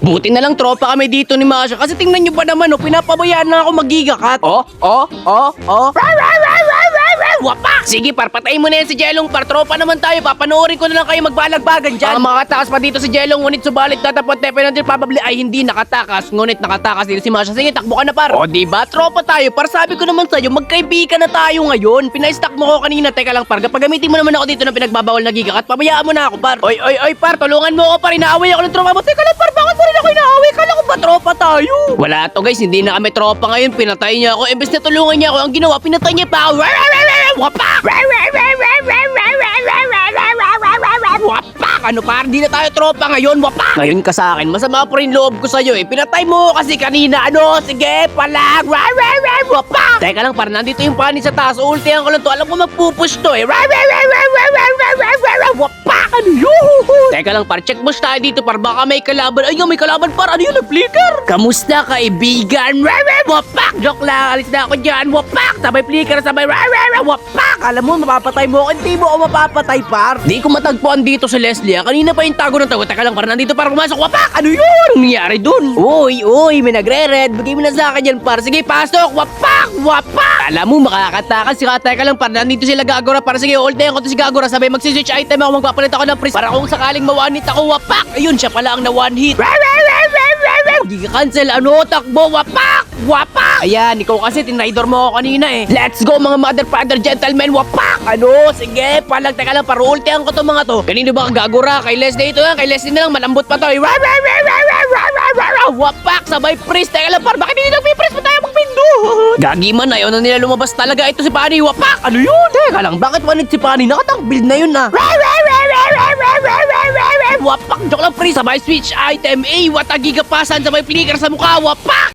Buti na lang tropa kami dito ni Masha kasi tingnan nyo ba naman, pinapabayaan na ako magigakat. Wapak! Sige par, patayin mo na yan si Jelong par. Tropa naman tayo, papanoorin ko na lang kayo magbalagbagan dyan. Makatakas pa dito si Jelong, ngunit subalit tatapot definitely probably ay hindi nakatakas. Ngunit nakatakas dito si Masha. Sige, takbo ka na par. O diba, tropa tayo. Par, sabi ko naman sa'yo, magkaibigan na tayo ngayon. Pina-stack mo ko kanina. Teka lang par, kapag gamitin mo naman ako dito ng pinagbabawal na gigakat, pabayaan mo na ako par. Oy par, tulungan mo ako par. Inaaway ako ng tropa mo. Teka lang par, bakit mo rin ako inaaway? Kala ko ba tropa tayo? Wala to guys, hindi na kami tropa ngayon. Pinatay niya ako. Imbes na tulungan niya ako, ang ginawa, pinatay niya pa ako. Wapak! Wapak! Ano par? Di na tayo tropa ngayon, wapak! Ngayon ka sa akin, masama pa rin loob ko sa'yo eh. Pinatay mo kasi kanina, ano? Sige, palag! Wapak! Teka lang par, nandito yung pani sa taas. Ultihan ko lang to. Alam ko magpupush to eh. Wapak! Ano yun? Teka lang par, check push tayo dito par. Baka may kalaban. Ay, may kalaban par. Ano yun? Flicker? Kamusta kaibigan? Wapak! Joke lang. Alis na ako dyan. Wapak! Sabay flicker, sabay wapak! Alam mo, mapapatay mo ako. Hindi mo ako mapapatay par. Di ko matagpuan dito si Leslie. Kanina pa yung tago ng tago. Teka lang par, nandito para pumasok. Wapak! Ano yun? Anong nangyari dun? Uy, may nagre-red. Bigay mo na sa akin yan par. Sige, pasok. Wapak! Alam mo, makakatakas. Teka lang par, nandito sila Gagora. Para sige, ultayan ko to si Gagora. Sabay magsiswitch item ako. Magpapalit ako ng freeze. Para kung sakaling ma-one hit ako. Wapak! Ayun, siya pala ang na-one hit. Cancel, ano, takbo, wapak! Ayan, ikaw kasi tinaydor mo ako kanina eh. Let's go mga mother, father, gentlemen, wapak! Ano, sige, palag, teka lang, paruultihan ko to mga to. Kanino ba ang Gagora? Kay Leslie ito lang, kay Leslie na lang, malambot pa to eh. Wapak, sabay freeze, teka lang, bakit hindi nag-freeze pa tayo magpindot? Gagi man, ayaw na nila lumabas talaga. Ito si Pani, wapak! Ano yun? Teka lang, bakit wanit si Pani? Nakatang build na yun ah. Wapak, joke lang freeze, sabay switch item, watagi kapasan, sabay flicker sa mukha, wapak!